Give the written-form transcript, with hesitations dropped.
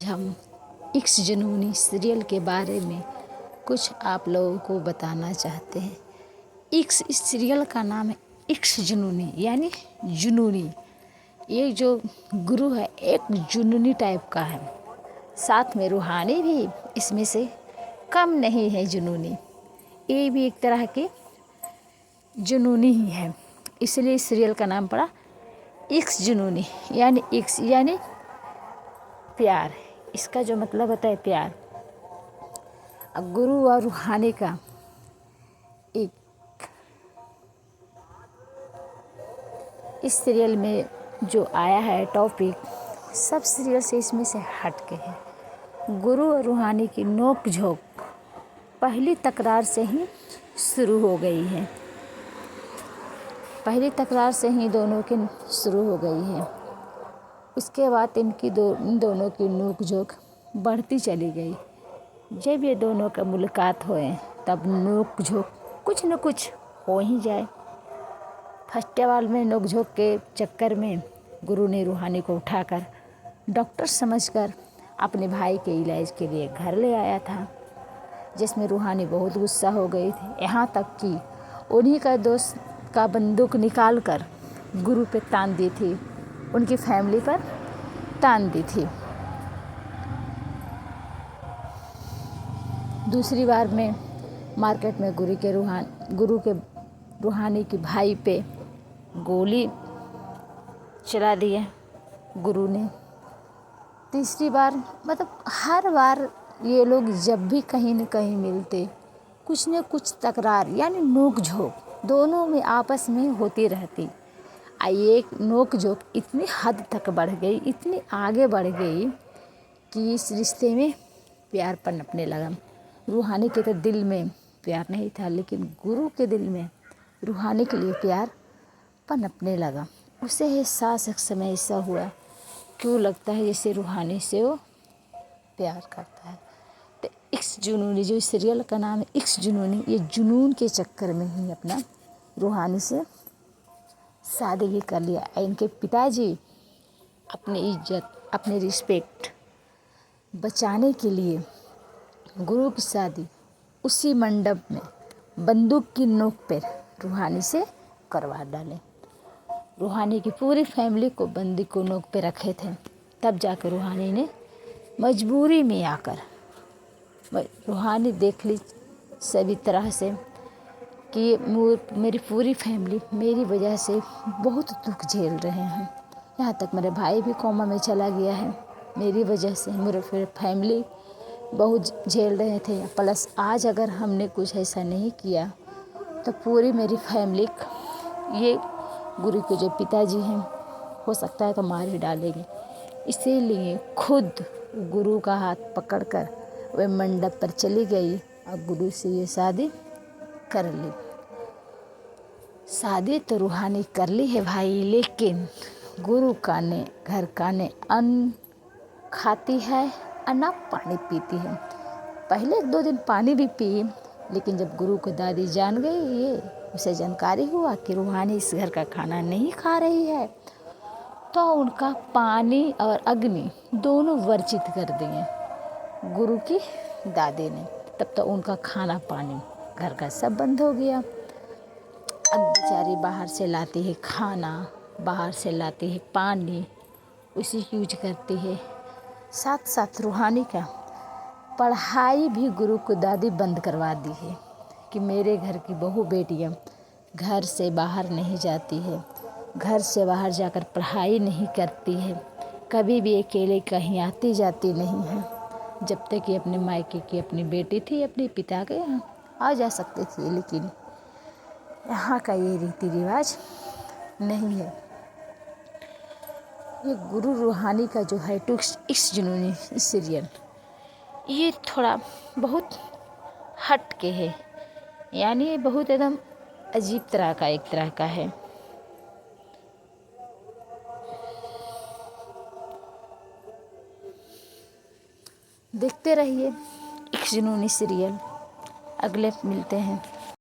हम इश्क जुनूनी सीरियल के बारे में कुछ आप लोगों को बताना चाहते हैं। इश्क, इस सीरियल का नाम है इश्क जुनूनी, यानी जुनूनी। ये जो गुरु है एक जुनूनी टाइप का है, साथ में रूहानी भी इसमें से कम नहीं है जुनूनी। ये भी एक तरह के जुनूनी ही है, इसलिए इस सीरियल का नाम पड़ा इश्क जुनूनी, यानी इश्क यानी प्यार। इसका जो मतलब होता है प्यार। अब गुरु और रूहानी का एक इस सीरियल में जो आया है टॉपिक, सब सीरियल से इसमें से हट के है। गुरु और रूहानी की नोक झोंक पहली तकरार से ही शुरू हो गई है। पहली तकरार से ही दोनों की शुरू हो गई है। उसके बाद इन दोनों की नोक झोंक बढ़ती चली गई। जब ये दोनों का मुलाकात हुए तब नोक झोंक कुछ न कुछ हो ही जाए। फेस्टिवल में नोक झोंक के चक्कर में गुरु ने रूहानी को उठाकर डॉक्टर समझकर अपने भाई के इलाज के लिए घर ले आया था, जिसमें रूहानी बहुत गुस्सा हो गई थी। यहाँ तक कि उन्हीं का दोस्त का बंदूक निकाल कर गुरु पे तान दी थी, उनकी फैमिली पर तान दी थी। दूसरी बार में मार्केट में गुरु के रूहानी के भाई पे गोली चला दिया गुरु ने। तीसरी बार मतलब हर बार ये लोग जब भी कहीं न कहीं मिलते, कुछ न कुछ तकरार यानी नोक झोंक दोनों में आपस में होती रहती। ये नोक झोंक इतनी हद तक बढ़ गई, इतनी आगे बढ़ गई कि इस रिश्ते में प्यार पनपने लगा। रूहानी के तो दिल में प्यार नहीं था, लेकिन गुरु के दिल में रूहानी के लिए प्यार पनपने लगा। उसे एहसास एक समय ऐसा हुआ, क्यों लगता है जैसे रूहानी से वो प्यार करता है। तो इश्क जुनूनी, जो इस सीरियल का नाम है इश्क जुनूनी, ये जुनून के चक्कर में ही अपना रूहानी से शादी भी कर लिया। इनके पिताजी अपनी इज्जत, अपनी रिस्पेक्ट बचाने के लिए गुरु की शादी उसी मंडप में बंदूक की नोक पर रूहानी से करवा डाले। रूहानी की पूरी फैमिली को बंदूक को नोक पे रखे थे। तब जाकर रूहानी ने मजबूरी में आकर रूहानी देख ली सभी तरह से कि मेरी पूरी फैमिली मेरी वजह से बहुत दुख झेल रहे हैं। यहाँ तक मेरे भाई भी कोमा में चला गया है, मेरी वजह से मेरे फैमिली बहुत झेल रहे थे। प्लस आज अगर हमने कुछ ऐसा नहीं किया तो पूरी मेरी फैमिली ये गुरु के जो पिताजी हैं हो सकता है तो मार ही डालेंगे। इसीलिए खुद गुरु का हाथ पकड़कर वह मंडप पर चली गई और गुरु से ये शादी कर ली। शादी तो रूहानी कर ली है भाई, लेकिन गुरु का ने घर का ने अन्न खाती है और ना पानी पीती है। पहले 2 दिन पानी भी पी, लेकिन जब गुरु को दादी जान गई, ये उसे जानकारी हुआ कि रूहानी इस घर का खाना नहीं खा रही है, तो उनका पानी और अग्नि दोनों वर्जित कर दिए गुरु की दादी ने। तब तो उनका खाना पानी घर का सब बंद हो गया। अब बेचारी बाहर से लाती है खाना, बाहर से लाती है पानी, उसी यूज करती है। साथ साथ रूहानी का पढ़ाई भी गुरु को दादी बंद करवा दी है कि मेरे घर की बहू बेटियां घर से बाहर नहीं जाती है, घर से बाहर जाकर पढ़ाई नहीं करती है, कभी भी अकेले कहीं आती जाती नहीं है। जब तक कि अपने मायके की अपनी बेटी थी, अपने पिता के यहाँ आ जा सकती थी, लेकिन यहाँ का ये रीति रिवाज नहीं है। ये गुरु रूहानी का जो है इश्क जुनूनी सीरियल, ये थोड़ा बहुत हट के है, यानी बहुत एकदम अजीब तरह का एक तरह का है। देखते रहिए इश्क जुनूनी सीरियल। अगले मिलते हैं।